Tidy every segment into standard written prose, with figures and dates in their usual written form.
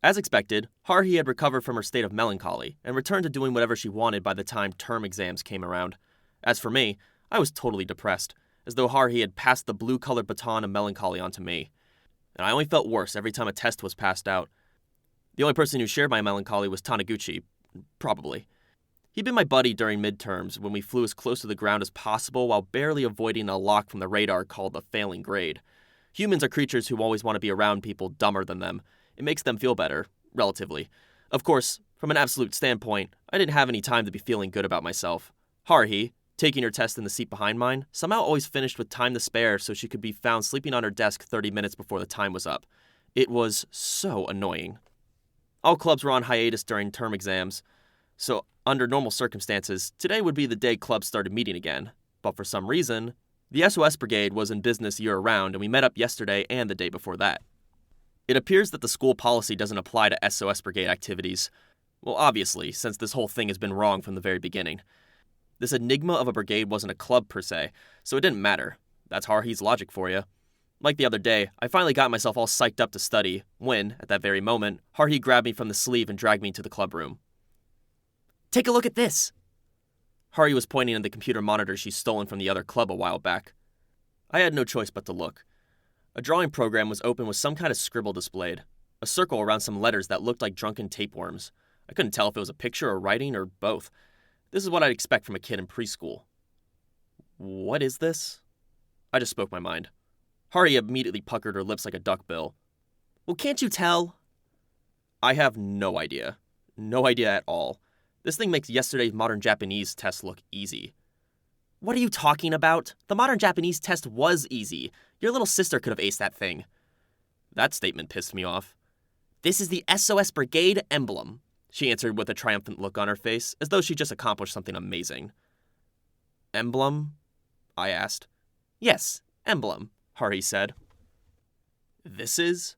As expected, Haruhi had recovered from her state of melancholy and returned to doing whatever she wanted by the time term exams came around. As for me, I was totally depressed, as though Haruhi had passed the blue-colored baton of melancholy onto me. And I only felt worse every time a test was passed out. The only person who shared my melancholy was Taniguchi, probably. He'd been my buddy during midterms when we flew as close to the ground as possible while barely avoiding a lock from the radar called the failing grade. Humans are creatures who always want to be around people dumber than them. It makes them feel better, relatively. Of course, from an absolute standpoint, I didn't have any time to be feeling good about myself. Haruhi, taking her test in the seat behind mine, somehow always finished with time to spare so she could be found sleeping on her desk 30 minutes before the time was up. It was so annoying. All clubs were on hiatus during term exams, so under normal circumstances, today would be the day clubs started meeting again. But for some reason, the SOS Brigade was in business year-round, and we met up yesterday and the day before that. It appears that the school policy doesn't apply to SOS Brigade activities. Well, obviously, since this whole thing has been wrong from the very beginning. This enigma of a brigade wasn't a club per se, so it didn't matter. That's Haruhi's logic for you. Like the other day, I finally got myself all psyched up to study when, at that very moment, Haruhi grabbed me from the sleeve and dragged me into the club room. "Take a look at this!" Haruhi was pointing at the computer monitor she'd stolen from the other club a while back. I had no choice but to look. A drawing program was open with some kind of scribble displayed, a circle around some letters that looked like drunken tapeworms. I couldn't tell if it was a picture or writing or both. This is what I'd expect from a kid in preschool. What is this? I just spoke my mind. Haruhi immediately puckered her lips like a duckbill. Well, can't you tell? I have no idea. No idea at all. This thing makes yesterday's modern Japanese test look easy. What are you talking about? The modern Japanese test was easy. Your little sister could have aced that thing. That statement pissed me off. This is the SOS Brigade emblem, she answered with a triumphant look on her face, as though she just accomplished something amazing. Emblem? I asked. Yes, emblem, Haruhi said. This is?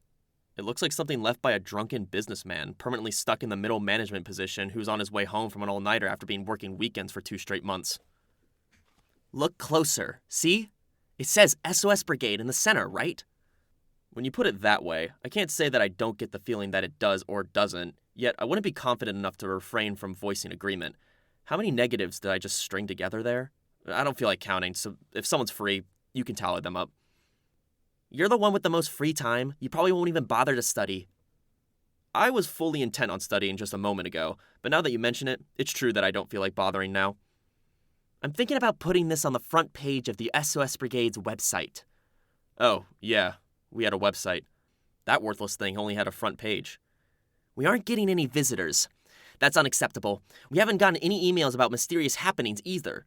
It looks like something left by a drunken businessman, permanently stuck in the middle management position who's on his way home from an all-nighter after being working weekends for 2 straight months. Look closer. See? It says SOS Brigade in the center, right? When you put it that way, I can't say that I don't get the feeling that it does or doesn't, yet I wouldn't be confident enough to refrain from voicing agreement. How many negatives did I just string together there? I don't feel like counting, so if someone's free, you can tally them up. You're the one with the most free time. You probably won't even bother to study. I was fully intent on studying just a moment ago, but now that you mention it, it's true that I don't feel like bothering now. I'm thinking about putting this on the front page of the SOS Brigade's website. Oh, yeah, we had a website. That worthless thing only had a front page. We aren't getting any visitors. That's unacceptable. We haven't gotten any emails about mysterious happenings either.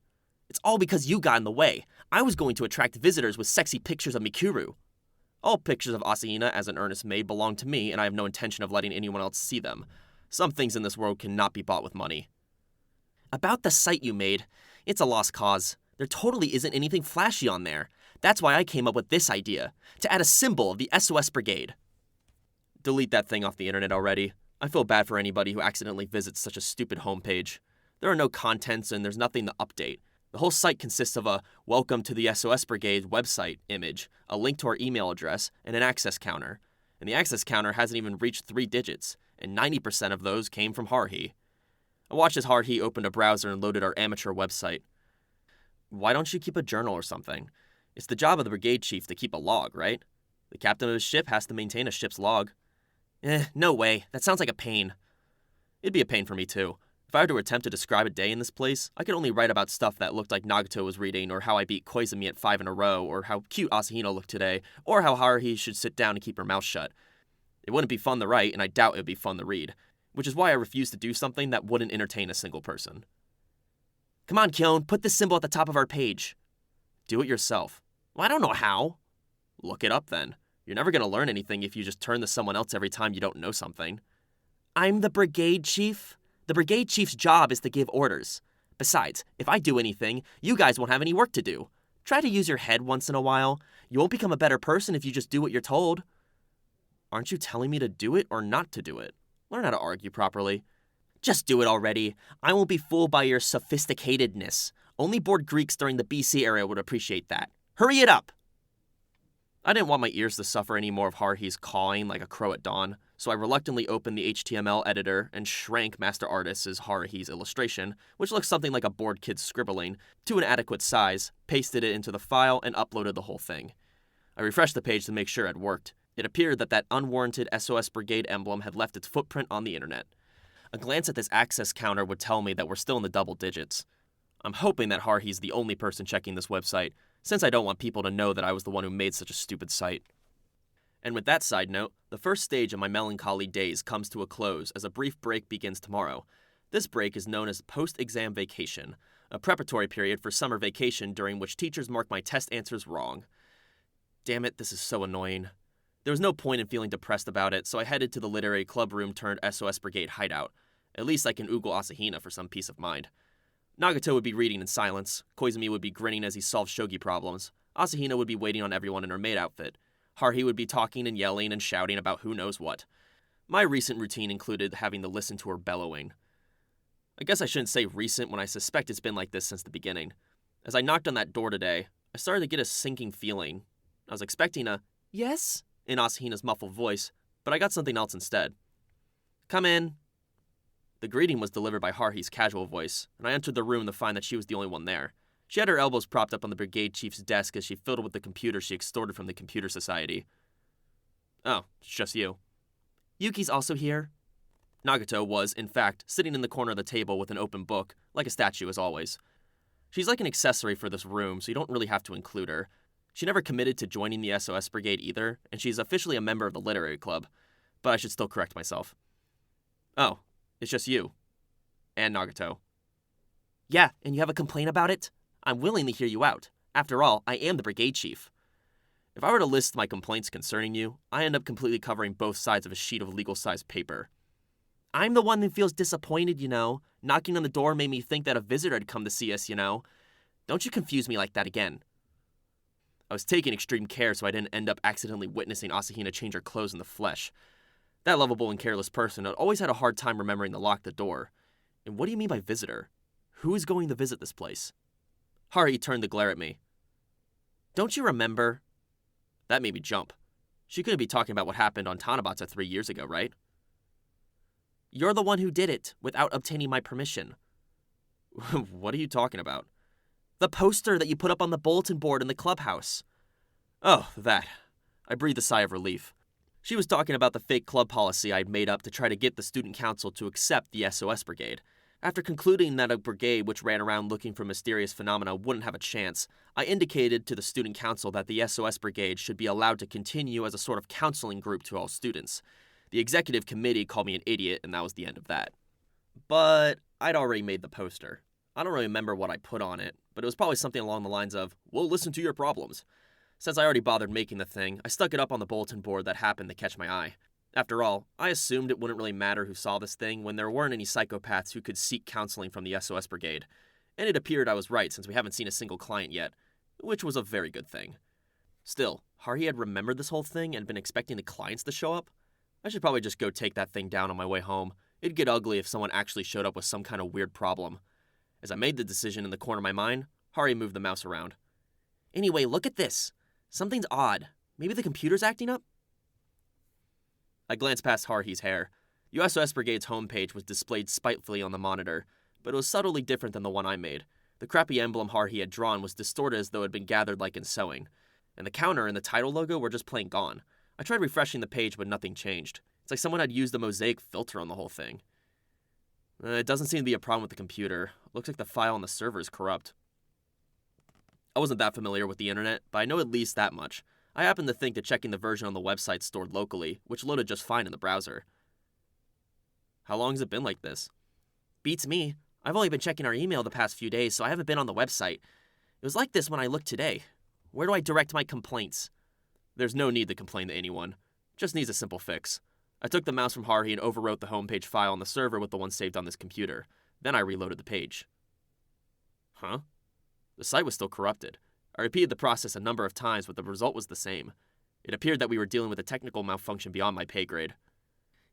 It's all because you got in the way. I was going to attract visitors with sexy pictures of Mikuru. All pictures of Asahina as an earnest maid belong to me, and I have no intention of letting anyone else see them. Some things in this world cannot be bought with money. About the site you made, it's a lost cause. There totally isn't anything flashy on there. That's why I came up with this idea, to add a symbol of the SOS Brigade. Delete that thing off the internet already. I feel bad for anybody who accidentally visits such a stupid homepage. There are no contents and there's nothing to update. The whole site consists of a Welcome to the SOS Brigade website image, a link to our email address, and an access counter. And the access counter hasn't even reached 3 digits, and 90% of those came from Haruhi. I watched as Haruhi opened a browser and loaded our amateur website. Why don't you keep a journal or something? It's the job of the brigade chief to keep a log, right? The captain of his ship has to maintain a ship's log. No way. That sounds like a pain. It'd be a pain for me too. If I were to attempt to describe a day in this place, I could only write about stuff that looked like Nagato was reading, or how I beat Koizumi at 5 in a row, or how cute Asahina looked today, or how Haruhi should sit down and keep her mouth shut. It wouldn't be fun to write, and I doubt it would be fun to read, which is why I refuse to do something that wouldn't entertain a single person. Come on, Kyon, put this symbol at the top of our page. Do it yourself. Well, I don't know how. Look it up then. You're never going to learn anything if you just turn to someone else every time you don't know something. I'm the brigade chief? The brigade chief's job is to give orders. Besides, if I do anything, you guys won't have any work to do. Try to use your head once in a while. You won't become a better person if you just do what you're told. Aren't you telling me to do it or not to do it? Learn how to argue properly. Just do it already. I won't be fooled by your sophisticatedness. Only bored Greeks during the BC era would appreciate that. Hurry it up! I didn't want my ears to suffer any more of Haruhi's cawing like a crow at dawn. so I reluctantly opened the HTML editor and shrank Master Artist's Haruhi's illustration, which looks something like a bored kid's scribbling, to an adequate size, pasted it into the file, and uploaded the whole thing. I refreshed the page to make sure it worked. It appeared that unwarranted SOS Brigade emblem had left its footprint on the internet. A glance at this access counter would tell me that we're still in the double digits. I'm hoping that Haruhi's the only person checking this website, since I don't want people to know that I was the one who made such a stupid site. And with that side note, the first stage of my melancholy days comes to a close as a brief break begins tomorrow. This break is known as post-exam vacation, a preparatory period for summer vacation during which teachers mark my test answers wrong. Damn it, this is so annoying. There was no point in feeling depressed about it, so I headed to the literary club room turned SOS Brigade hideout. At least I can oogle Asahina for some peace of mind. Nagato would be reading in silence, Koizumi would be grinning as he solved shogi problems, Asahina would be waiting on everyone in her maid outfit, Haruhi would be talking and yelling and shouting about who knows what. My recent routine included having to listen to her bellowing. I guess I shouldn't say recent when I suspect it's been like this since the beginning. As I knocked on that door today, I started to get a sinking feeling. I was expecting a, "Yes?" in Asahina's muffled voice, but I got something else instead. "Come in." The greeting was delivered by Haruhi's casual voice, and I entered the room to find that she was the only one there. She had her elbows propped up on the brigade chief's desk as she fiddled with the computer she extorted from the computer society. "Oh, it's just you." "Yuki's also here." Nagato was, in fact, sitting in the corner of the table with an open book, like a statue as always. She's like an accessory for this room, so you don't really have to include her. She never committed to joining the SOS Brigade either, and she's officially a member of the literary club, but I should still correct myself. "Oh, it's just you. And Nagato." "Yeah, and you have a complaint about it? I'm willing to hear you out. After all, I am the brigade chief." If I were to list my complaints concerning you, I end up completely covering both sides of a sheet of legal-sized paper. "I'm the one that feels disappointed, you know. Knocking on the door made me think that a visitor had come to see us, you know. Don't you confuse me like that again." I was taking extreme care so I didn't end up accidentally witnessing Asahina change her clothes in the flesh. That lovable and careless person had always had a hard time remembering to lock the door. And what do you mean by visitor? Who is going to visit this place? Haruhi turned to glare at me. "Don't you remember?" That made me jump. She couldn't be talking about what happened on Tanabata 3 years ago, right? "You're the one who did it, without obtaining my permission." What are you talking about? "The poster that you put up on the bulletin board in the clubhouse." "Oh, that." I breathed a sigh of relief. She was talking about the fake club policy I'd made up to try to get the student council to accept the SOS Brigade. After concluding that a brigade which ran around looking for mysterious phenomena wouldn't have a chance, I indicated to the student council that the SOS Brigade should be allowed to continue as a sort of counseling group to all students. The executive committee called me an idiot, and that was the end of that. But I'd already made the poster. I don't really remember what I put on it, but it was probably something along the lines of, "We'll listen to your problems." Since I already bothered making the thing, I stuck it up on the bulletin board that happened to catch my eye. After all, I assumed it wouldn't really matter who saw this thing when there weren't any psychopaths who could seek counseling from the SOS Brigade. And it appeared I was right since we haven't seen a single client yet, which was a very good thing. Still, Haruhi had remembered this whole thing and been expecting the clients to show up? I should probably just go take that thing down on my way home. It'd get ugly if someone actually showed up with some kind of weird problem. As I made the decision in the corner of my mind, Haruhi moved the mouse around. "Anyway, look at this. Something's odd. Maybe the computer's acting up?" I glanced past Haruhi's hair. The SOS Brigade's homepage was displayed spitefully on the monitor, but it was subtly different than the one I made. The crappy emblem Haruhi had drawn was distorted as though it had been gathered like in sewing, and the counter and the title logo were just plain gone. I tried refreshing the page, but nothing changed. It's like someone had used a mosaic filter on the whole thing. It doesn't seem to be a problem with the computer. Looks like the file on the server is corrupt. I wasn't that familiar with the internet, but I know at least that much. I happen to think that checking the version on the website stored locally, which loaded just fine in the browser. How long has it been like this? Beats me. I've only been checking our email the past few days, so I haven't been on the website. It was like this when I looked today. Where do I direct my complaints? There's no need to complain to anyone. Just needs a simple fix. I took the mouse from Haruhi and overwrote the homepage file on the server with the one saved on this computer. Then I reloaded the page. Huh? The site was still corrupted. I repeated the process a number of times, but the result was the same. It appeared that we were dealing with a technical malfunction beyond my pay grade.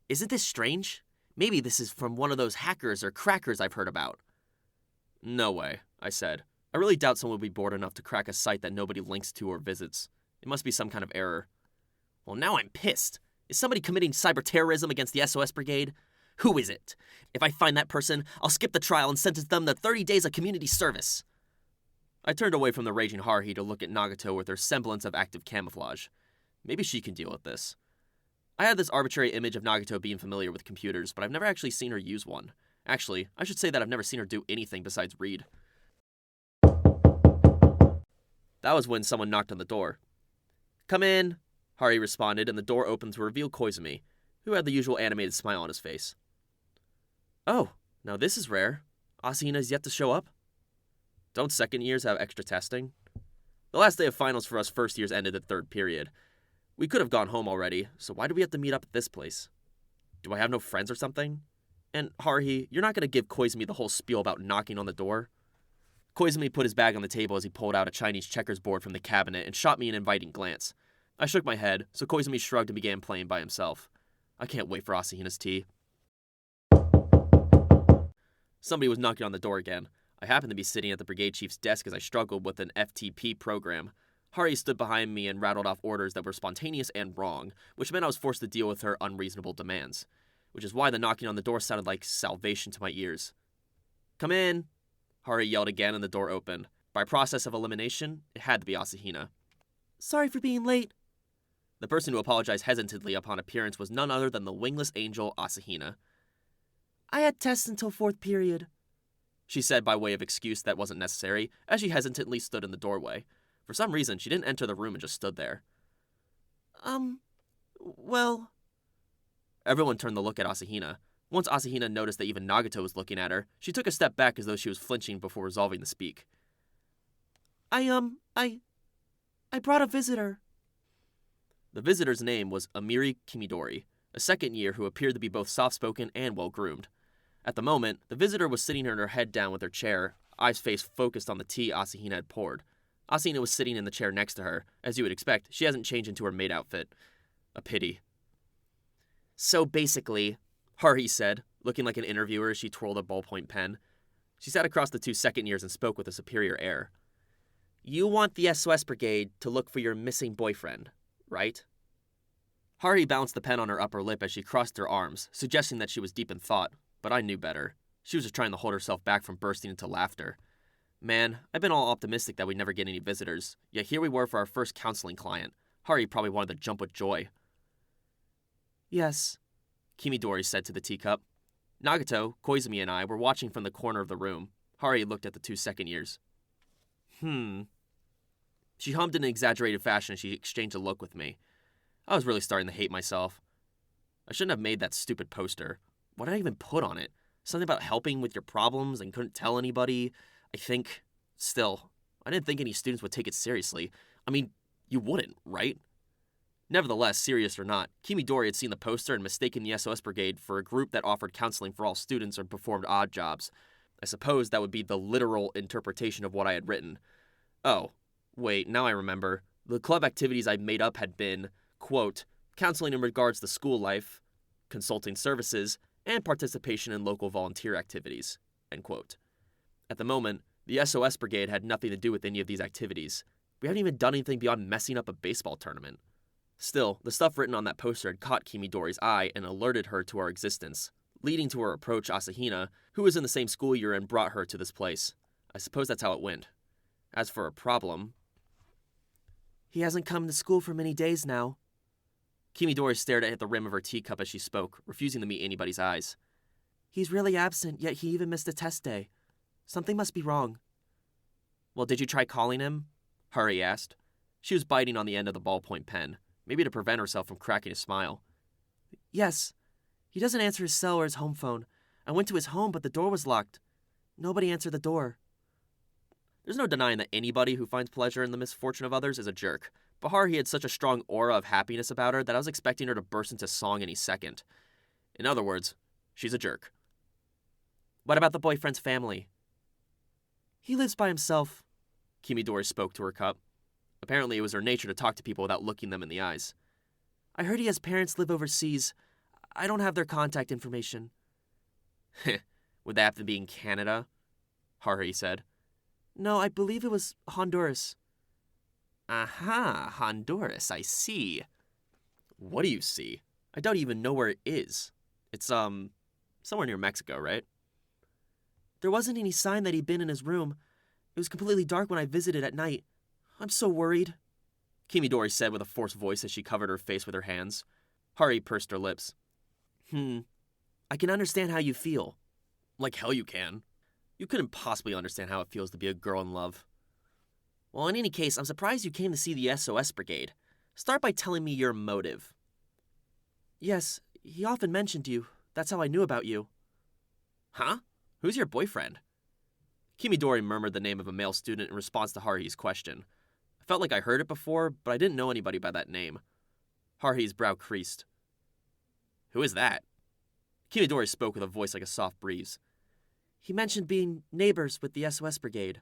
Isn't this strange? Maybe this is from one of those hackers or crackers I've heard about. No way, I said. I really doubt someone would be bored enough to crack a site that nobody links to or visits. It must be some kind of error. Well, now I'm pissed. Is somebody committing cyber terrorism against the SOS Brigade? Who is it? If I find that person, I'll skip the trial and sentence them to 30 days of community service. I turned away from the raging Haruhi to look at Nagato with her semblance of active camouflage. Maybe she can deal with this. I had this arbitrary image of Nagato being familiar with computers, but I've never actually seen her use one. Actually, I should say that I've never seen her do anything besides read. That was when someone knocked on the door. "Come in," Haruhi responded, and the door opened to reveal Koizumi, who had the usual animated smile on his face. "Oh, now this is rare. Asahina is yet to show up?" Don't second years have extra testing? The last day of finals for us first years ended at third period. We could have gone home already, so why do we have to meet up at this place? Do I have no friends or something? And Haruhi, you're not going to give Koizumi the whole spiel about knocking on the door? Koizumi put his bag on the table as he pulled out a Chinese checkers board from the cabinet and shot me an inviting glance. I shook my head, so Koizumi shrugged and began playing by himself. I can't wait for Asahina's tea. Somebody was knocking on the door again. I happened to be sitting at the brigade chief's desk as I struggled with an FTP program. Haruhi stood behind me and rattled off orders that were spontaneous and wrong, which meant I was forced to deal with her unreasonable demands. Which is why the knocking on the door sounded like salvation to my ears. "Come in," Haruhi yelled again and the door opened. By process of elimination, it had to be Asahina. "Sorry for being late." The person who apologized hesitantly upon appearance was none other than the wingless angel Asahina. "I had tests until fourth period," she said by way of excuse that wasn't necessary, as she hesitantly stood in the doorway. For some reason, she didn't enter the room and just stood there. Well... Everyone turned to look at Asahina. Once Asahina noticed that even Nagato was looking at her, she took a step back as though she was flinching before resolving to speak. I brought a visitor." The visitor's name was Amiri Kimidori, a second year who appeared to be both soft-spoken and well-groomed. At the moment, the visitor was sitting in her head down with her chair, eyes focused on the tea Asahina had poured. Asahina was sitting in the chair next to her. As you would expect, she hasn't changed into her maid outfit. A pity. "So basically," Haruhi said, looking like an interviewer as she twirled a ballpoint pen. She sat across the two second years and spoke with a superior air. "You want the SOS Brigade to look for your missing boyfriend, right?" Haruhi balanced the pen on her upper lip as she crossed her arms, suggesting that she was deep in thought, but I knew better. She was just trying to hold herself back from bursting into laughter. Man, I've been all optimistic that we'd never get any visitors, yet here we were for our first counseling client. Haruhi probably wanted to jump with joy. "Yes," Kimidori said to the teacup. Nagato, Koizumi, and I were watching from the corner of the room. Haruhi looked at the two second years. She hummed in an exaggerated fashion as she exchanged a look with me. I was really starting to hate myself. I shouldn't have made that stupid poster. What did I even put on it? Something about helping with your problems and couldn't tell anybody, I think. Still, I didn't think any students would take it seriously. I mean, you wouldn't, right? Nevertheless, serious or not, Kimidori had seen the poster and mistaken the SOS Brigade for a group that offered counseling for all students or performed odd jobs. I suppose that would be the literal interpretation of what I had written. Oh, wait, now I remember. The club activities I made up had been, quote, counseling in regards to school life, consulting services, and participation in local volunteer activities, end quote. At the moment, the SOS Brigade had nothing to do with any of these activities. We hadn't even done anything beyond messing up a baseball tournament. Still, the stuff written on that poster had caught Kimidori's eye and alerted her to our existence, leading to her approach Asahina, who was in the same school year and brought her to this place. I suppose that's how it went. As for a problem... "He hasn't come to school for many days now." Kimidori stared at the rim of her teacup as she spoke, refusing to meet anybody's eyes. "He's really absent, yet he even missed a test day. Something must be wrong." "Well, did you try calling him?" Haruhi asked. She was biting on the end of the ballpoint pen, maybe to prevent herself from cracking a smile. "Yes. He doesn't answer his cell or his home phone. I went to his home, but the door was locked. Nobody answered the door." There's no denying that anybody who finds pleasure in the misfortune of others is a jerk, but Haruhi had such a strong aura of happiness about her that I was expecting her to burst into song any second. In other words, she's a jerk. "What about the boyfriend's family?" "He lives by himself," Kimidori spoke to her cup. Apparently it was her nature to talk to people without looking them in the eyes. "I heard he has parents live overseas. I don't have their contact information." "Would that have to be in Canada?" Haruhi said. "No, I believe it was Honduras." "Aha, Honduras, I see." "What do you see?" I doubt you even know where it is. It's, somewhere near Mexico, right? There wasn't any sign that he'd been in his room. It was completely dark when I visited at night. I'm so worried, Kimidori said with a forced voice as she covered her face with her hands. Haruhi pursed her lips. I can understand how you feel. Like hell you can. You couldn't possibly understand how it feels to be a girl in love. Well, in any case, I'm surprised you came to see the SOS Brigade. Start by telling me your motive. Yes, he often mentioned you. That's how I knew about you. Huh? Who's your boyfriend? Kimidori murmured the name of a male student in response to Haruhi's question. I felt like I heard it before, but I didn't know anybody by that name. Haruhi's brow creased. Who is that? Kimidori spoke with a voice like a soft breeze. He mentioned being neighbors with the SOS Brigade.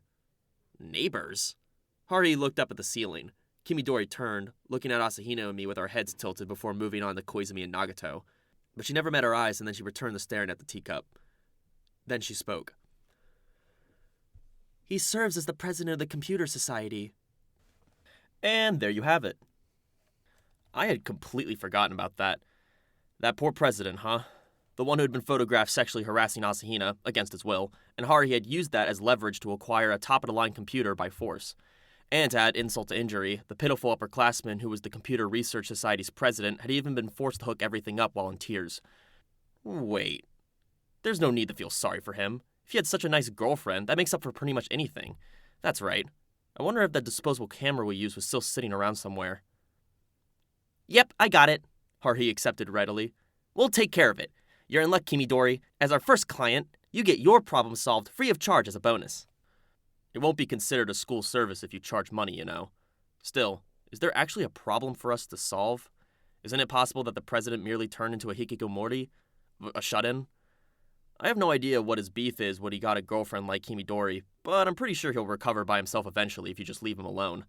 Neighbors? Haruhi looked up at the ceiling. Kimidori turned, looking at Asahino and me with our heads tilted before moving on to Koizumi and Nagato. But she never met our eyes, and then she returned to staring at the teacup. Then she spoke. He serves as the president of the Computer Society. And there you have it. I had completely forgotten about that. That poor president, huh? The one who had been photographed sexually harassing Asahina, against his will, and Haruhi had used that as leverage to acquire a top-of-the-line computer by force. And to add insult to injury, the pitiful upperclassman who was the Computer Research Society's president had even been forced to hook everything up while in tears. Wait. There's no need to feel sorry for him. If he had such a nice girlfriend, that makes up for pretty much anything. That's right. I wonder if that disposable camera we used was still sitting around somewhere. Yep, I got it, Haruhi accepted readily. We'll take care of it. You're in luck, Kimidori. As our first client, you get your problem solved free of charge as a bonus. It won't be considered a school service if you charge money, you know. Still, is there actually a problem for us to solve? Isn't it possible that the president merely turned into a hikikomori? A shut-in? I have no idea what his beef is when he got a girlfriend like Kimidori, but I'm pretty sure he'll recover by himself eventually if you just leave him alone.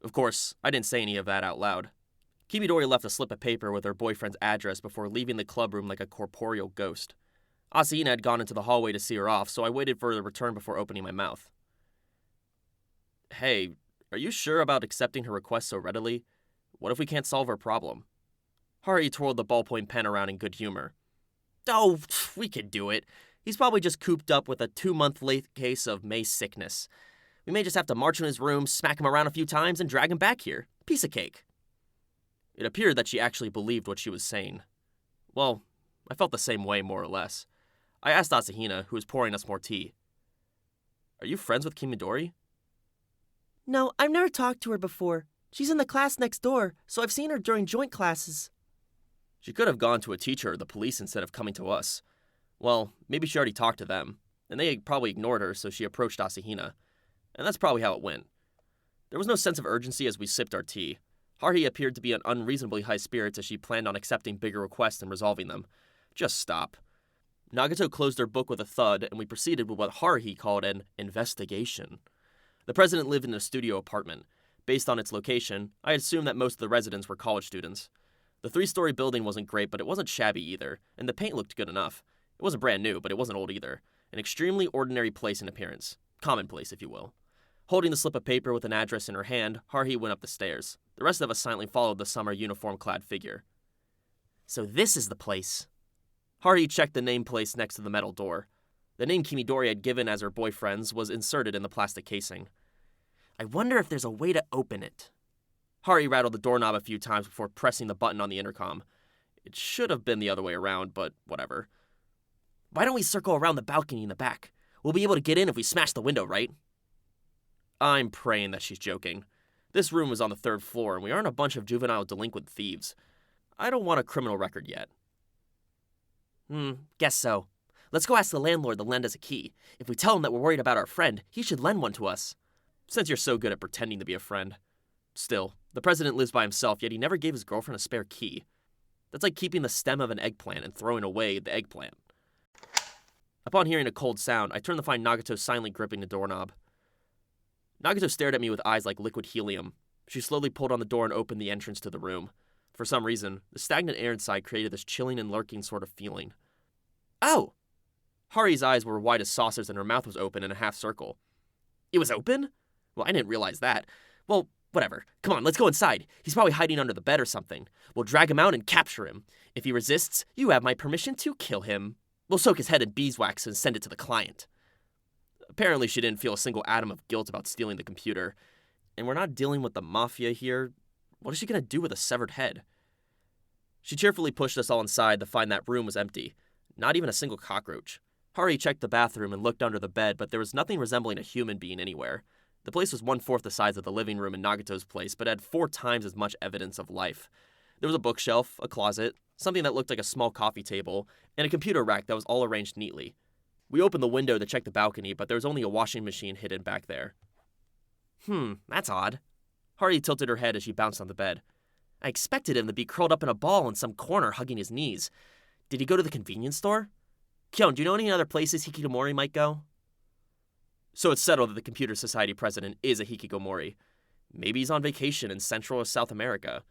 Of course, I didn't say any of that out loud. Kimidori left a slip of paper with her boyfriend's address before leaving the clubroom like a corporeal ghost. Asahina had gone into the hallway to see her off, so I waited for her to return before opening my mouth. Hey, are you sure about accepting her request so readily? What if we can't solve her problem? Haruhi twirled the ballpoint pen around in good humor. Oh, we could do it. He's probably just cooped up with a 2-month late case of May sickness. We may just have to march in his room, smack him around a few times, and drag him back here. Piece of cake. It appeared that she actually believed what she was saying. Well, I felt the same way, more or less. I asked Asahina, who was pouring us more tea. Are you friends with Kimidori? No, I've never talked to her before. She's in the class next door, so I've seen her during joint classes. She could have gone to a teacher or the police instead of coming to us. Well, maybe she already talked to them, and they probably ignored her, so she approached Asahina. And that's probably how it went. There was no sense of urgency as we sipped our tea. Haruhi appeared to be in unreasonably high spirits as she planned on accepting bigger requests and resolving them. Just stop. Nagato closed her book with a thud, and we proceeded with what Haruhi called an investigation. The president lived in a studio apartment. Based on its location, I assumed that most of the residents were college students. The 3-story building wasn't great, but it wasn't shabby either, and the paint looked good enough. It wasn't brand new, but it wasn't old either. An extremely ordinary place in appearance. Commonplace, if you will. Holding the slip of paper with an address in her hand, Haruhi went up the stairs. The rest of us silently followed the summer uniform-clad figure. So this is the place. Haruhi checked the nameplate next to the metal door. The name Kimidori had given as her boyfriend's was inserted in the plastic casing. I wonder if there's a way to open it. Haruhi rattled the doorknob a few times before pressing the button on the intercom. It should have been the other way around, but whatever. Why don't we circle around the balcony in the back? We'll be able to get in if we smash the window, right? I'm praying that she's joking. This room is on the 3rd floor, and we aren't a bunch of juvenile delinquent thieves. I don't want a criminal record yet. Guess so. Let's go ask the landlord to lend us a key. If we tell him that we're worried about our friend, he should lend one to us. Since you're so good at pretending to be a friend. Still, the president lives by himself, yet he never gave his girlfriend a spare key. That's like keeping the stem of an eggplant and throwing away the eggplant. Upon hearing a cold sound, I turned to find Nagato silently gripping the doorknob. Nagato stared at me with eyes like liquid helium. She slowly pulled on the door and opened the entrance to the room. For some reason, the stagnant air inside created this chilling and lurking sort of feeling. Oh! Haruhi's eyes were wide as saucers and her mouth was open in a half circle. It was open? Well, I didn't realize that. Well, Whatever. Come on, let's go inside. He's probably hiding under the bed or something. We'll drag him out and capture him. If he resists, you have my permission to kill him. We'll soak his head in beeswax and send it to the client. Apparently, she didn't feel a single atom of guilt about stealing the computer. And we're not dealing with the mafia here. What is she going to do with a severed head? She cheerfully pushed us all inside to find that room was empty. Not even a single cockroach. Haruhi checked the bathroom and looked under the bed, but there was nothing resembling a human being anywhere. The place was 1/4 the size of the living room in Nagato's place, but had 4 times as much evidence of life. There was a bookshelf, a closet, something that looked like a small coffee table, and a computer rack that was all arranged neatly. We opened the window to check the balcony, but there was only a washing machine hidden back there. That's odd. Haruhi tilted her head as she bounced on the bed. I expected him to be curled up in a ball in some corner hugging his knees. Did he go to the convenience store? Kyon, do you know any other places Hikikomori might go? So it's settled that the Computer Society president is a Hikikomori. Maybe he's on vacation in Central or South America.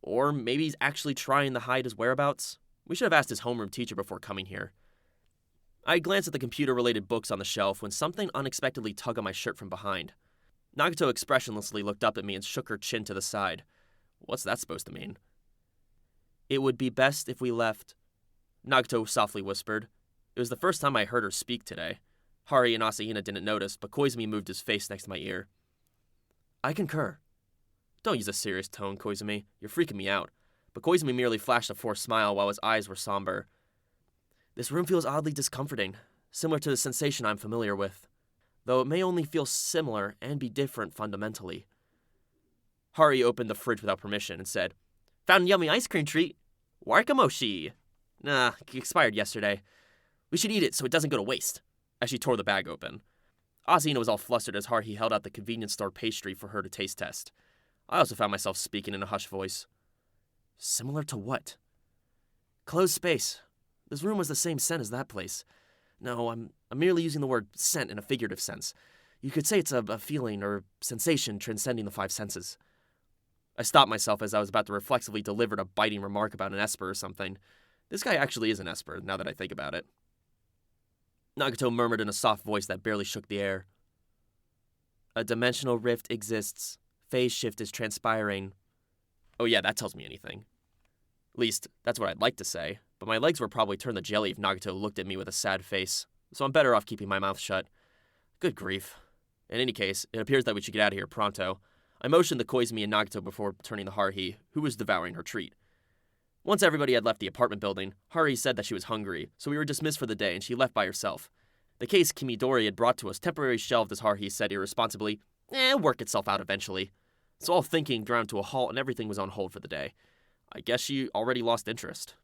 Or maybe he's actually trying to hide his whereabouts. We should have asked his homeroom teacher before coming here. I glanced at the computer-related books on the shelf when something unexpectedly tugged on my shirt from behind. Nagato expressionlessly looked up at me and shook her chin to the side. What's that supposed to mean? It would be best if we left, Nagato softly whispered. It was the first time I heard her speak today. Haruhi and Asahina didn't notice, but Koizumi moved his face next to my ear. I concur. Don't use a serious tone, Koizumi. You're freaking me out. But Koizumi merely flashed a forced smile while his eyes were somber. This room feels oddly discomforting, similar to the sensation I'm familiar with, though it may only feel similar and be different fundamentally. Haruhi opened the fridge without permission and said, Found a yummy ice cream treat. Wakamoshi. Nah, it expired yesterday. We should eat it so it doesn't go to waste. As she tore the bag open. Asahina was all flustered as Haruhi held out the convenience store pastry for her to taste test. I also found myself speaking in a hushed voice. Similar to what? Closed space. This room was the same scent as that place. No, I'm merely using the word scent in a figurative sense. You could say it's a feeling or sensation transcending the 5 senses. I stopped myself as I was about to reflexively deliver a biting remark about an Esper or something. This guy actually is an Esper, now that I think about it. Nagato murmured in a soft voice that barely shook the air. A dimensional rift exists. Phase shift is transpiring. Oh yeah, that tells me anything. At least, that's what I'd like to say, but my legs would probably turn the jelly if Nagato looked at me with a sad face, so I'm better off keeping my mouth shut. Good grief. In any case, it appears that we should get out of here pronto. I motioned to Koizumi and Nagato before turning to Haruhi, who was devouring her treat. Once everybody had left the apartment building, Haruhi said that she was hungry, so we were dismissed for the day and she left by herself. The case Kimidori had brought to us temporarily shelved as Haruhi said irresponsibly, work itself out eventually. So all thinking ground to a halt and everything was on hold for the day. I guess she already lost interest.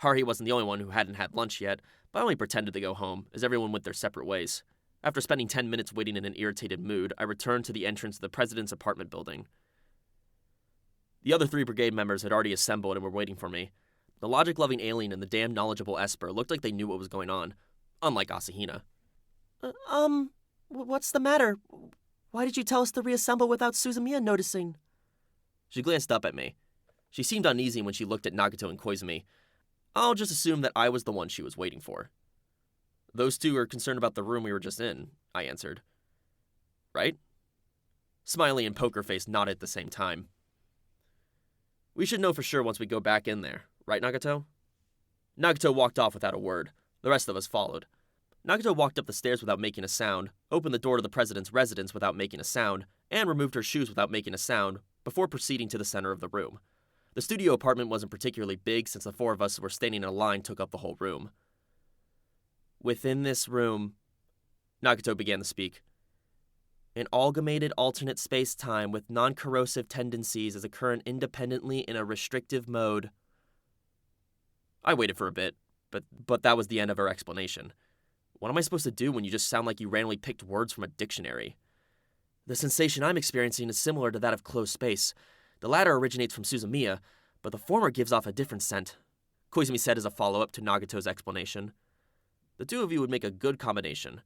Haruhi wasn't the only one who hadn't had lunch yet, but I only pretended to go home, as everyone went their separate ways. After spending 10 minutes waiting in an irritated mood, I returned to the entrance of the president's apartment building. The other 3 brigade members had already assembled and were waiting for me. The logic-loving alien and the damn knowledgeable Esper looked like they knew what was going on, unlike Asahina. What's the matter? Why did you tell us to reassemble without Suzumiya noticing? She glanced up at me. She seemed uneasy when she looked at Nagato and Koizumi. I'll just assume that I was the one she was waiting for. Those 2 are concerned about the room we were just in, I answered. Right? Smiley and Poker Face nodded at the same time. We should know for sure once we go back in there, right, Nagato? Nagato walked off without a word. The rest of us followed. Nagato walked up the stairs without making a sound, opened the door to the president's residence without making a sound, and removed her shoes without making a sound, before proceeding to the center of the room. The studio apartment wasn't particularly big since the 4 of us who were standing in a line took up the whole room. Within this room, Nagato began to speak. An amalgamated alternate space-time with non-corrosive tendencies is occurring independently in a restrictive mode. I waited for a bit, but that was the end of her explanation. What am I supposed to do when you just sound like you randomly picked words from a dictionary? The sensation I'm experiencing is similar to that of closed space. The latter originates from Suzumiya, but the former gives off a different scent, Koizumi said as a follow-up to Nagato's explanation. The 2 of you would make a good combination.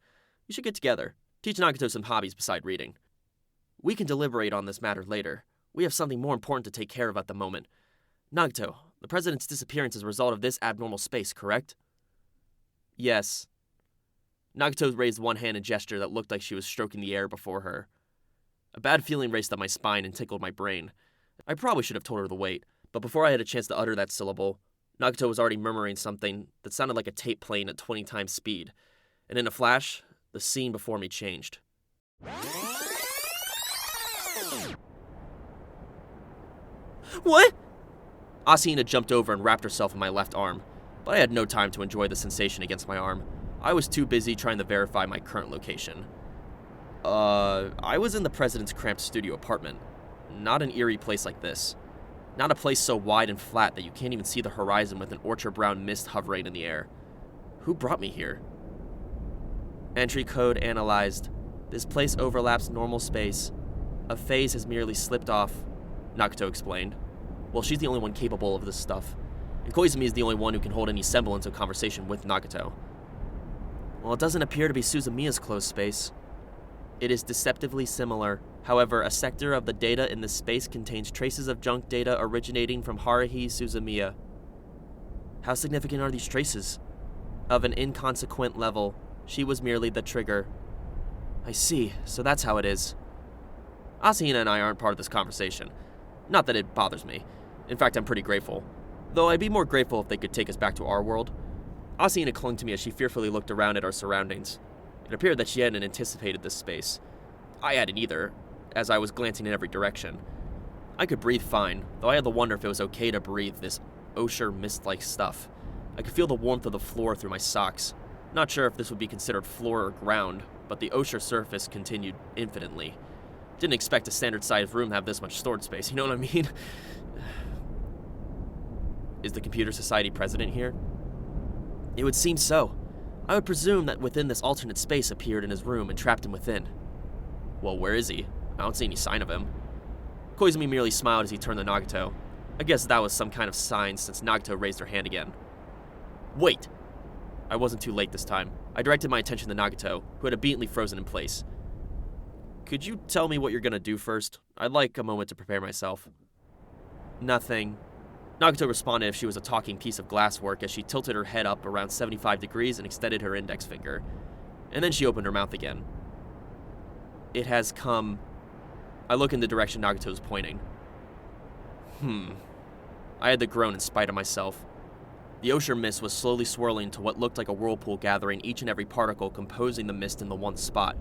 You should get together. Teach Nagato some hobbies beside reading. We can deliberate on this matter later. We have something more important to take care of at the moment. Nagato, the president's disappearance is a result of this abnormal space, correct? Yes. Nagato raised one hand in a gesture that looked like she was stroking the air before her. A bad feeling raced up my spine and tickled my brain. I probably should have told her to wait, but before I had a chance to utter that syllable, Nagato was already murmuring something that sounded like a tape playing at 20 times speed, and in a flash, the scene before me changed. What? Asahina jumped over and wrapped herself in my left arm, but I had no time to enjoy the sensation against my arm. I was too busy trying to verify my current location. I was in the president's cramped studio apartment. Not an eerie place like this. Not a place so wide and flat that you can't even see the horizon with an orchard-brown mist hovering in the air. Who brought me here? Entry code analyzed. This place overlaps normal space. A phase has merely slipped off, Nagato explained. Well, she's the only one capable of this stuff, and Koizumi is the only one who can hold any semblance of conversation with Nagato. Well, it doesn't appear to be Suzumiya's closed space. It is deceptively similar. However, a sector of the data in this space contains traces of junk data originating from Haruhi Suzumiya. How significant are these traces? Of an inconsequent level. She was merely the trigger. I see, so that's how it is. Asahina and I aren't part of this conversation. Not that it bothers me. In fact, I'm pretty grateful. Though I'd be more grateful if they could take us back to our world. Asahina clung to me as she fearfully looked around at our surroundings. It appeared that she hadn't anticipated this space. I hadn't either, as I was glancing in every direction. I could breathe fine, though I had to wonder if it was okay to breathe this osher mist-like stuff. I could feel the warmth of the floor through my socks. Not sure if this would be considered floor or ground, but the osher surface continued infinitely. Didn't expect a standard-sized room to have this much storage space, you know what I mean? Is the Computer Society president here? It would seem so. I would presume that within this alternate space appeared in his room and trapped him within. Well, where is he? I don't see any sign of him. Koizumi merely smiled as he turned to Nagato. I guess that was some kind of sign since Nagato raised her hand again. Wait! I wasn't too late this time. I directed my attention to Nagato, who had obediently frozen in place. Could you tell me what you're gonna do first? I'd like a moment to prepare myself. Nothing. Nagato responded as if she was a talking piece of glasswork as she tilted her head up around 75 degrees and extended her index finger. And then she opened her mouth again. It has come. I look in the direction Nagato was pointing. I had to groan in spite of myself. The osher mist was slowly swirling to what looked like a whirlpool, gathering each and every particle composing the mist in the one spot.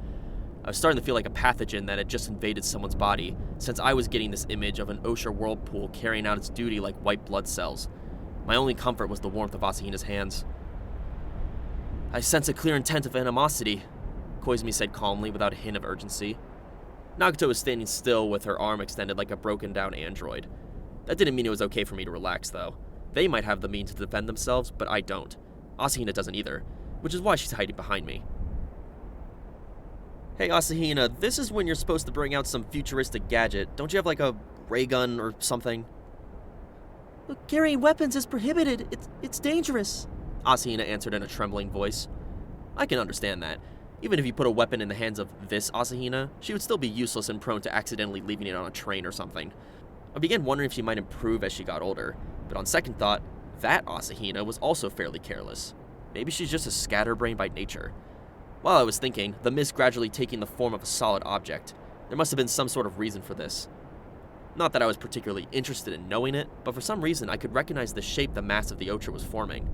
I was starting to feel like a pathogen that had just invaded someone's body, since I was getting this image of an osher whirlpool carrying out its duty like white blood cells. My only comfort was the warmth of Asahina's hands. I sense a clear intent of animosity, Koizumi said calmly without a hint of urgency. Nagato was standing still with her arm extended like a broken-down android. That didn't mean it was okay for me to relax, though. They might have the means to defend themselves, but I don't. Asahina doesn't either, which is why she's hiding behind me. Hey Asahina, this is when you're supposed to bring out some futuristic gadget. Don't you have like a ray gun or something? Look, carrying weapons is prohibited. It's dangerous, Asahina answered in a trembling voice. I can understand that. Even if you put a weapon in the hands of this Asahina, she would still be useless and prone to accidentally leaving it on a train or something. I began wondering if she might improve as she got older, but on second thought, that Asahina was also fairly careless. Maybe she's just a scatterbrain by nature. While I was thinking, the mist gradually taking the form of a solid object. There must have been some sort of reason for this. Not that I was particularly interested in knowing it, but for some reason I could recognize the shape the mass of the osher was forming.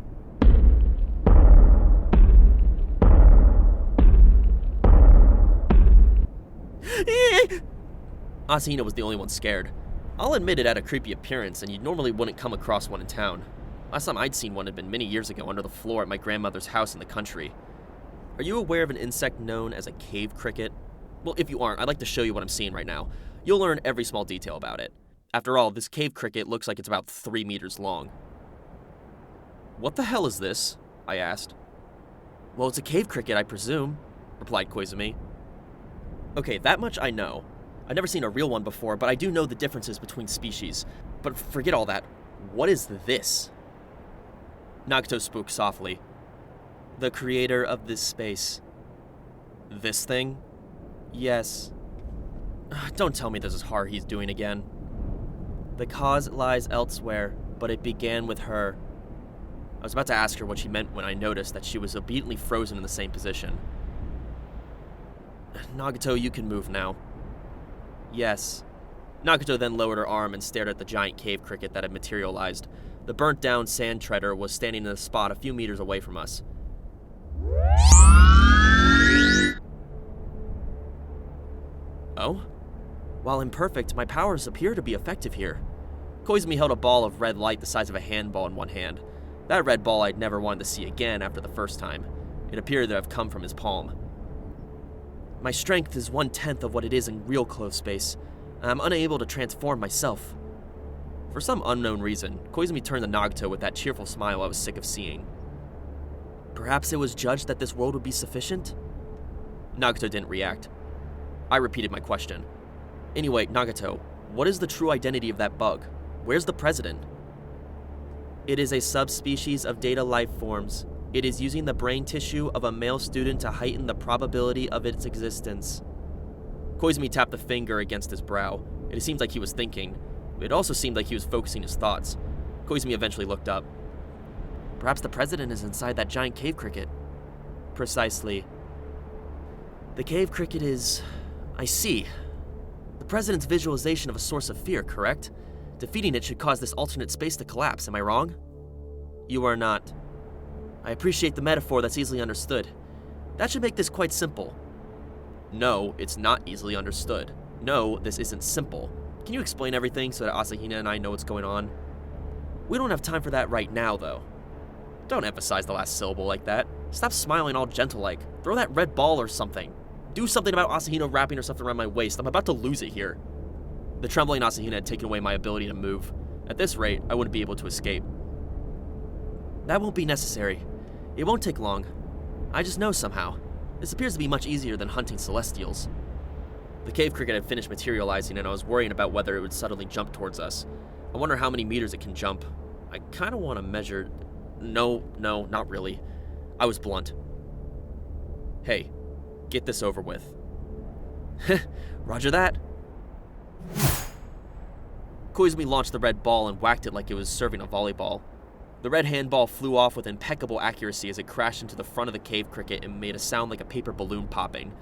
Asahina was the only one scared. I'll admit it had a creepy appearance, and you normally wouldn't come across one in town. Last time I'd seen one had been many years ago under the floor at my grandmother's house in the country. Are you aware of an insect known as a cave cricket? Well, if you aren't, I'd like to show you what I'm seeing right now. You'll learn every small detail about it. After all, this cave cricket looks like it's about 3 meters long. What the hell is this? I asked. Well, it's a cave cricket, I presume, replied Koizumi. Okay, that much I know. I've never seen a real one before, but I do know the differences between species. But forget all that. What is this? Nagato spoke softly. The creator of this space. This thing? Yes. Don't tell me this is Haruhi's doing again. The cause lies elsewhere, but it began with her. I was about to ask her what she meant when I noticed that she was obediently frozen in the same position. Nagato, you can move now. Yes. Nagato then lowered her arm and stared at the giant cave cricket that had materialized. The burnt-down sand treader was standing in a spot a few meters away from us. Oh? While imperfect, my powers appear to be effective here. Koizumi held a ball of red light the size of a handball in one hand. That red ball I'd never wanted to see again after the first time. It appeared to have come from his palm. My strength is 1/10 of what it is in real closed space, and I'm unable to transform myself. For some unknown reason, Koizumi turned to Nagato with that cheerful smile I was sick of seeing. Perhaps it was judged that this world would be sufficient? Nagato didn't react. I repeated my question. Anyway, Nagato, what is the true identity of that bug? Where's the president? It is a subspecies of data life forms. It is using the brain tissue of a male student to heighten the probability of its existence. Koizumi tapped a finger against his brow. It seemed like he was thinking. It also seemed like he was focusing his thoughts. Koizumi eventually looked up. Perhaps the president is inside that giant cave cricket. Precisely. The cave cricket is... I see. The president's visualization of a source of fear, correct? Defeating it should cause this alternate space to collapse, am I wrong? You are not. I appreciate the metaphor that's easily understood. That should make this quite simple. No, it's not easily understood. No, this isn't simple. Can you explain everything so that Asahina and I know what's going on? We don't have time for that right now, though. Don't emphasize the last syllable like that. Stop smiling all gentle-like. Throw that red ball or something. Do something about Asahina wrapping herself around my waist. I'm about to lose it here. The trembling Asahina had taken away my ability to move. At this rate, I wouldn't be able to escape. That won't be necessary. It won't take long. I just know somehow. This appears to be much easier than hunting celestials. The cave cricket had finished materializing, and I was worrying about whether it would suddenly jump towards us. I wonder how many meters it can jump. I kind of want to measure... No, not really. I was blunt. Hey, get this over with. Roger that. Koizumi launched the red ball and whacked it like it was serving a volleyball. The red handball flew off with impeccable accuracy as it crashed into the front of the cave cricket and made a sound like a paper balloon popping.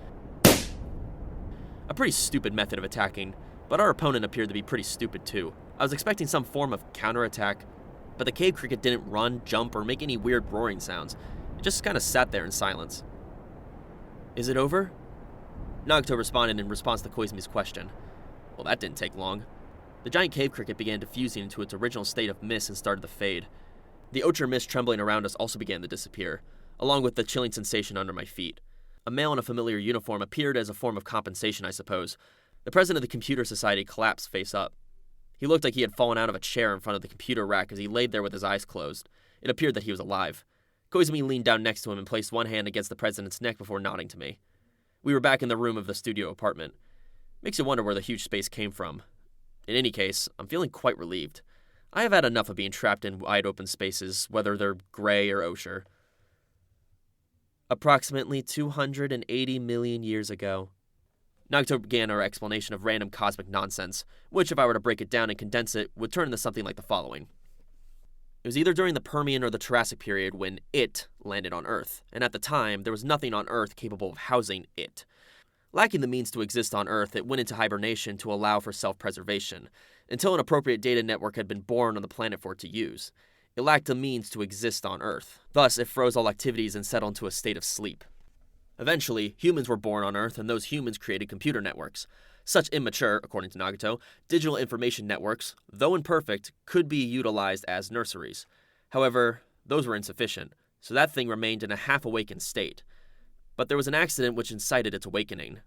A pretty stupid method of attacking, but our opponent appeared to be pretty stupid too. I was expecting some form of counterattack, but the cave cricket didn't run, jump, or make any weird roaring sounds. It just kind of sat there in silence. Is it over? Nagato responded in response to Koizumi's question. Well, that didn't take long. The giant cave cricket began diffusing into its original state of mist and started to fade. The ochre mist trembling around us also began to disappear, along with the chilling sensation under my feet. A male in a familiar uniform appeared as a form of compensation, I suppose. The president of the Computer Society collapsed face up. He looked like he had fallen out of a chair in front of the computer rack as he laid there with his eyes closed. It appeared that he was alive. Koizumi leaned down next to him and placed one hand against the president's neck before nodding to me. We were back in the room of the studio apartment. Makes you wonder where the huge space came from. In any case, I'm feeling quite relieved. I have had enough of being trapped in wide-open spaces, whether they're gray or ochre. Approximately 280 million years ago. Nagato began our explanation of random cosmic nonsense, which, if I were to break it down and condense it, would turn into something like the following. It was either during the Permian or the Jurassic period when it landed on Earth, and at the time, there was nothing on Earth capable of housing it. Lacking the means to exist on Earth, it went into hibernation to allow for self-preservation, until an appropriate data network had been born on the planet for it to use. It lacked the means to exist on Earth. Thus, it froze all activities and settled into a state of sleep. Eventually, humans were born on Earth, and those humans created computer networks. Such immature, according to Nagato, digital information networks, though imperfect, could be utilized as nurseries. However, those were insufficient, so that thing remained in a half-awakened state. But there was an accident which incited its awakening.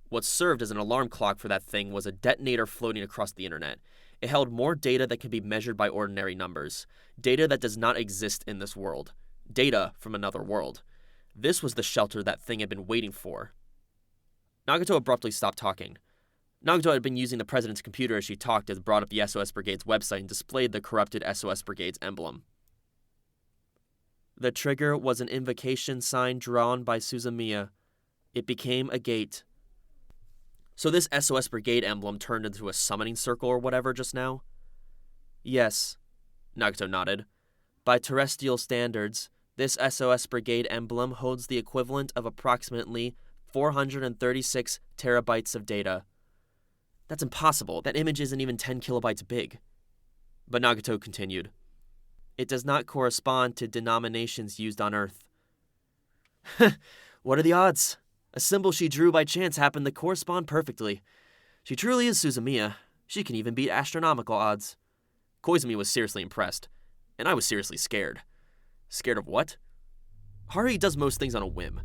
What served as an alarm clock for that thing was a detonator floating across the internet. It held more data that can be measured by ordinary numbers. Data that does not exist in this world. Data from another world. This was the shelter that thing had been waiting for. Nagato abruptly stopped talking. Nagato had been using the president's computer as she talked as brought up the SOS Brigade's website and displayed the corrupted SOS Brigade's emblem. The trigger was an invocation sign drawn by Suzumiya. It became a gate. So this SOS Brigade emblem turned into a summoning circle or whatever just now? Yes, Nagato nodded. By terrestrial standards, this SOS Brigade emblem holds the equivalent of approximately 436 terabytes of data. That's impossible. That image isn't even 10 kilobytes big. But Nagato continued. It does not correspond to denominations used on Earth. What are the odds? A symbol she drew by chance happened to correspond perfectly. She truly is Suzumiya. She can even beat astronomical odds. Koizumi was seriously impressed, and I was seriously scared. Scared of what? Haruhi does most things on a whim.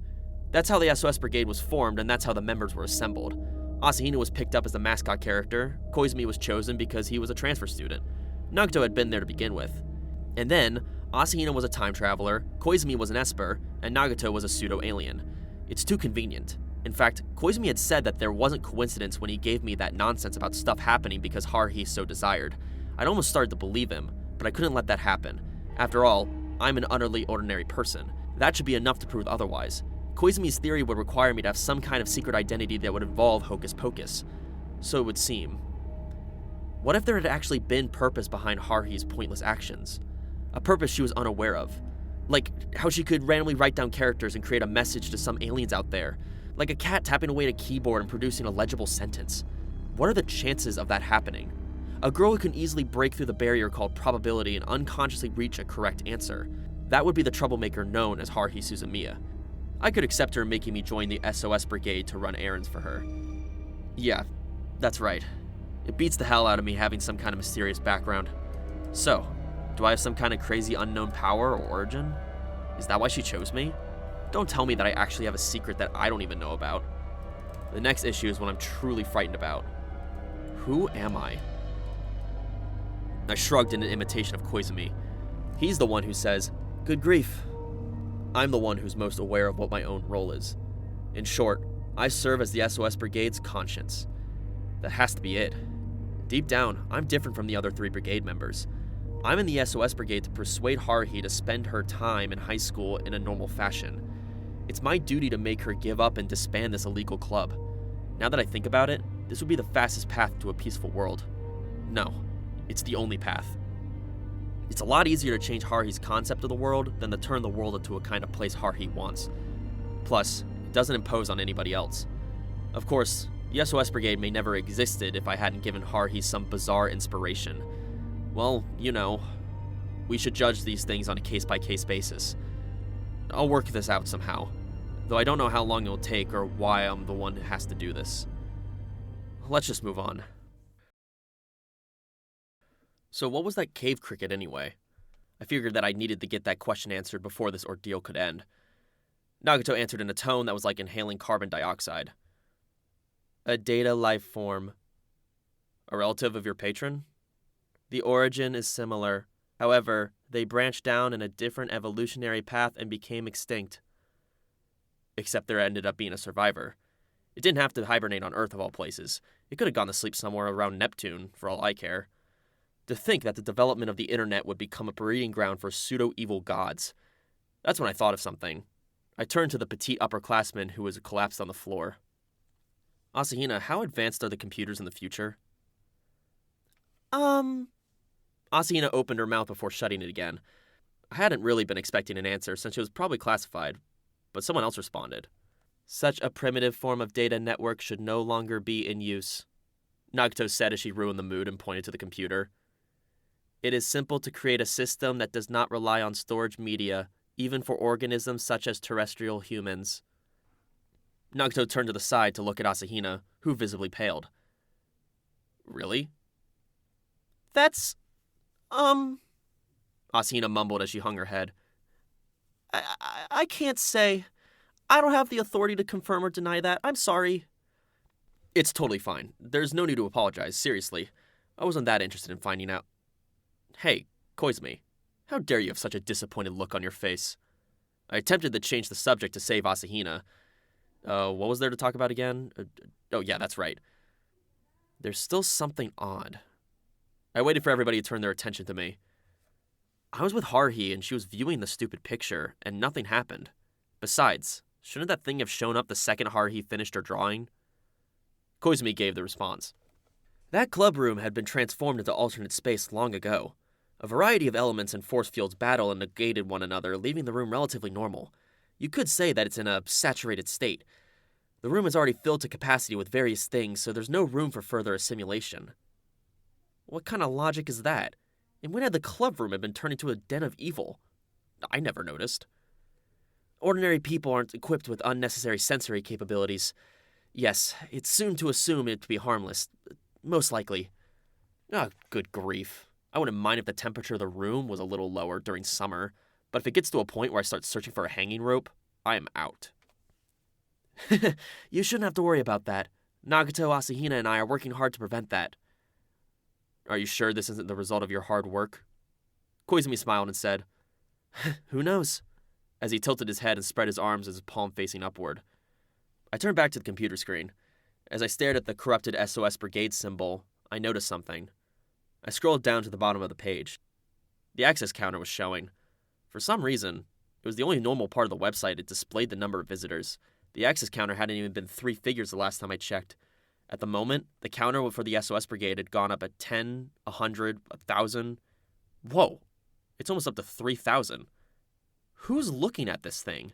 That's how the SOS Brigade was formed, and that's how the members were assembled. Asahina was picked up as the mascot character. Koizumi was chosen because he was a transfer student. Nagato had been there to begin with. And then, Asahina was a time traveler, Koizumi was an Esper, and Nagato was a pseudo-alien. It's too convenient. In fact, Koizumi had said that there wasn't coincidence when he gave me that nonsense about stuff happening because Haruhi so desired. I'd almost started to believe him, but I couldn't let that happen. After all, I'm an utterly ordinary person. That should be enough to prove otherwise. Koizumi's theory would require me to have some kind of secret identity that would involve Hocus Pocus. So it would seem. What if there had actually been purpose behind Haruhi's pointless actions? A purpose she was unaware of. Like how she could randomly write down characters and create a message to some aliens out there. Like a cat tapping away at a keyboard and producing a legible sentence. What are the chances of that happening? A girl who can easily break through the barrier called probability and unconsciously reach a correct answer. That would be the troublemaker known as Haruhi Suzumiya. I could accept her making me join the SOS Brigade to run errands for her. Yeah, that's right. It beats the hell out of me having some kind of mysterious background. So, do I have some kind of crazy unknown power or origin? Is that why she chose me? Don't tell me that I actually have a secret that I don't even know about. The next issue is what I'm truly frightened about. Who am I? I shrugged in an imitation of Koizumi. He's the one who says, "Good grief." I'm the one who's most aware of what my own role is. In short, I serve as the SOS Brigade's conscience. That has to be it. Deep down, I'm different from the other 3 brigade members. I'm in the SOS Brigade to persuade Haruhi to spend her time in high school in a normal fashion. It's my duty to make her give up and disband this illegal club. Now that I think about it, this would be the fastest path to a peaceful world. No, it's the only path. It's a lot easier to change Haruhi's concept of the world than to turn the world into a kind of place Haruhi wants. Plus, it doesn't impose on anybody else. Of course, the SOS Brigade may never existed if I hadn't given Haruhi some bizarre inspiration. Well, you know, we should judge these things on a case-by-case basis. I'll work this out somehow, though I don't know how long it'll take or why I'm the one who has to do this. Let's just move on. So what was that cave cricket anyway? I figured that I needed to get that question answered before this ordeal could end. Nagato answered in a tone that was like inhaling carbon dioxide. A data life form. A relative of your patron? The origin is similar. However, they branched down in a different evolutionary path and became extinct. Except there ended up being a survivor. It didn't have to hibernate on Earth of all places. It could have gone to sleep somewhere around Neptune, for all I care. To think that the development of the internet would become a breeding ground for pseudo-evil gods. That's when I thought of something. I turned to the petite upperclassman who was collapsed on the floor. Asahina, how advanced are the computers in the future? Asahina opened her mouth before shutting it again. I hadn't really been expecting an answer since it was probably classified, but someone else responded. Such a primitive form of data network should no longer be in use, Nagato said as she ruined the mood and pointed to the computer. It is simple to create a system that does not rely on storage media, even for organisms such as terrestrial humans. Nagato turned to the side to look at Asahina, who visibly paled. Really? That's... Asahina mumbled as she hung her head. I can't say. I don't have the authority to confirm or deny that. I'm sorry. It's totally fine. There's no need to apologize, seriously. I wasn't that interested in finding out. Hey, Koizumi, how dare you have such a disappointed look on your face? I attempted to change the subject to save Asahina. What was there to talk about again? Oh yeah, that's right. There's still something odd. I waited for everybody to turn their attention to me. I was with Haruhi and she was viewing the stupid picture, and nothing happened. Besides, shouldn't that thing have shown up the second Haruhi finished her drawing? Koizumi gave the response. That club room had been transformed into alternate space long ago. A variety of elements and force fields battle and negated one another, leaving the room relatively normal. You could say that it's in a saturated state. The room is already filled to capacity with various things, so there's no room for further assimilation. What kind of logic is that? And when had the club room been turned into a den of evil? I never noticed. Ordinary people aren't equipped with unnecessary sensory capabilities. Yes, it's soon to assume it to be harmless. Most likely. Ah, good grief. I wouldn't mind if the temperature of the room was a little lower during summer, but if it gets to a point where I start searching for a hanging rope, I am out. You shouldn't have to worry about that. Nagato, Asahina, and I are working hard to prevent that. Are you sure this isn't the result of your hard work? Koizumi smiled and said, Who knows? As he tilted his head and spread his arms, his palm facing upward. I turned back to the computer screen. As I stared at the corrupted SOS Brigade symbol, I noticed something. I scrolled down to the bottom of the page. The access counter was showing. For some reason, it was the only normal part of the website. It displayed the number of visitors. The access counter hadn't even been 3 figures the last time I checked. At the moment, the counter for the SOS Brigade had gone up at 10, 100, 1,000. Whoa, it's almost up to 3,000. Who's looking at this thing?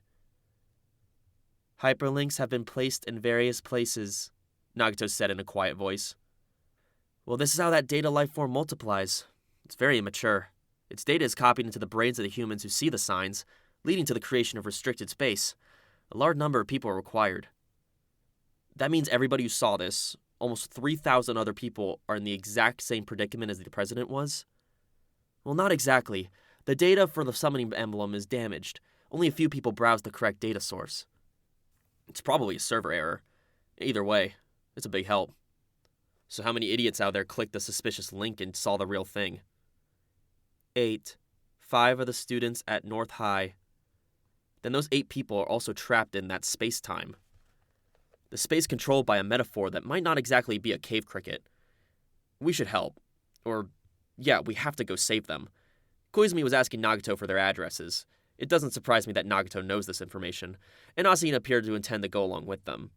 Hyperlinks have been placed in various places, Nagato said in a quiet voice. Well, this is how that data life form multiplies. It's very immature. Its data is copied into the brains of the humans who see the signs, leading to the creation of restricted space. A large number of people are required. That means everybody who saw this, almost 3,000 other people, are in the exact same predicament as the president was? Well, not exactly. The data for the summoning emblem is damaged. Only a few people browsed the correct data source. It's probably a server error. Either way, it's a big help. So how many idiots out there clicked the suspicious link and saw the real thing? 8. 5 are the students at North High. Then those 8 people are also trapped in that space-time. The space controlled by a metaphor that might not exactly be a cave cricket. We should help. We have to go save them. Koizumi was asking Nagato for their addresses. It doesn't surprise me that Nagato knows this information, and Asahina appeared to intend to go along with them.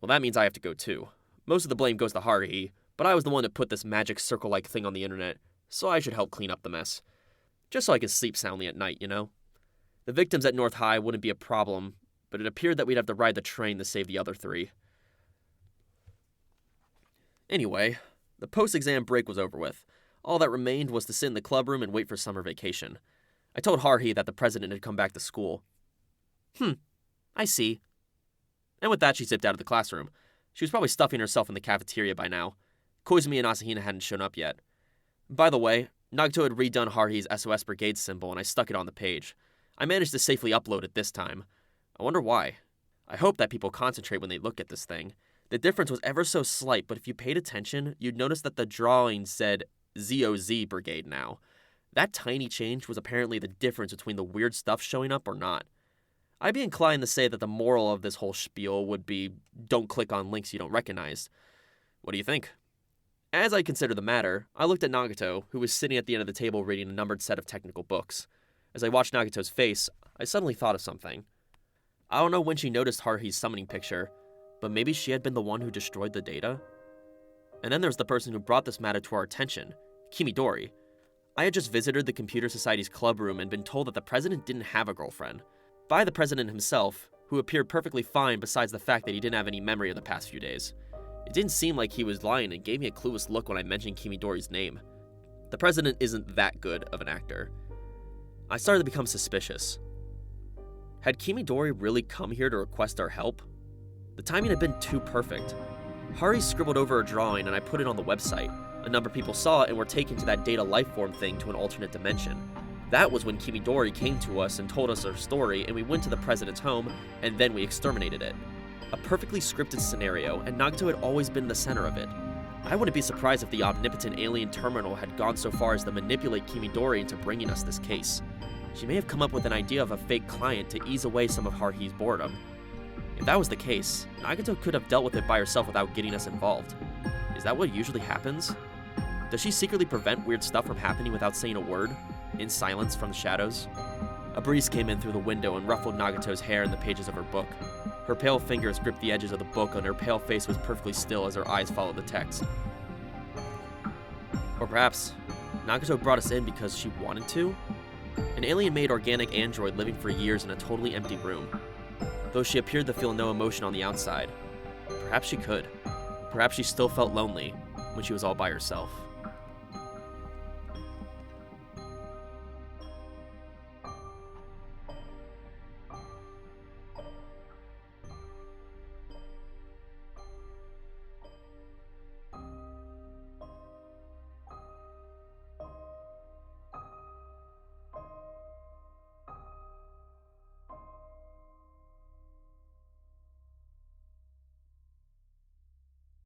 Well, that means I have to go too. Most of the blame goes to Haruhi, but I was the one that put this magic circle-like thing on the internet, so I should help clean up the mess. Just so I can sleep soundly at night, you know? The victims at North High wouldn't be a problem, but it appeared that we'd have to ride the train to save the other 3. Anyway, the post-exam break was over with. All that remained was to sit in the club room and wait for summer vacation. I told Haruhi that the president had come back to school. I see. And with that, she zipped out of the classroom. She was probably stuffing herself in the cafeteria by now. Koizumi and Asahina hadn't shown up yet. By the way, Nagato had redone Haruhi's SOS Brigade symbol, and I stuck it on the page. I managed to safely upload it this time. I wonder why. I hope that people concentrate when they look at this thing. The difference was ever so slight, but if you paid attention, you'd notice that the drawing said ZOZ Brigade now. That tiny change was apparently the difference between the weird stuff showing up or not. I'd be inclined to say that the moral of this whole spiel would be, don't click on links you don't recognize. What do you think? As I considered the matter, I looked at Nagato, who was sitting at the end of the table reading a numbered set of technical books. As I watched Nagato's face, I suddenly thought of something. I don't know when she noticed Haruhi's summoning picture, but maybe she had been the one who destroyed the data? And then there's the person who brought this matter to our attention, Kimidori. I had just visited the Computer Society's club room and been told that the president didn't have a girlfriend. By the president himself, who appeared perfectly fine besides the fact that he didn't have any memory of the past few days. It didn't seem like he was lying and gave me a clueless look when I mentioned Kimidori's name. The president isn't that good of an actor. I started to become suspicious. Had Kimidori really come here to request our help? The timing had been too perfect. Haruhi scribbled over a drawing and I put it on the website. A number of people saw it and were taken to that data lifeform thing to an alternate dimension. That was when Kimidori came to us and told us her story, and we went to the president's home, and then we exterminated it. A perfectly scripted scenario, and Nagato had always been the center of it. I wouldn't be surprised if the omnipotent alien terminal had gone so far as to manipulate Kimidori into bringing us this case. She may have come up with an idea of a fake client to ease away some of Haruhi's boredom. If that was the case, Nagato could have dealt with it by herself without getting us involved. Is that what usually happens? Does she secretly prevent weird stuff from happening without saying a word? In silence from the shadows? A breeze came in through the window and ruffled Nagato's hair in the pages of her book. Her pale fingers gripped the edges of the book and her pale face was perfectly still as her eyes followed the text. Or perhaps, Nagato brought us in because she wanted to? An alien-made organic android living for years in a totally empty room. Though she appeared to feel no emotion on the outside, perhaps she could. Perhaps she still felt lonely when she was all by herself.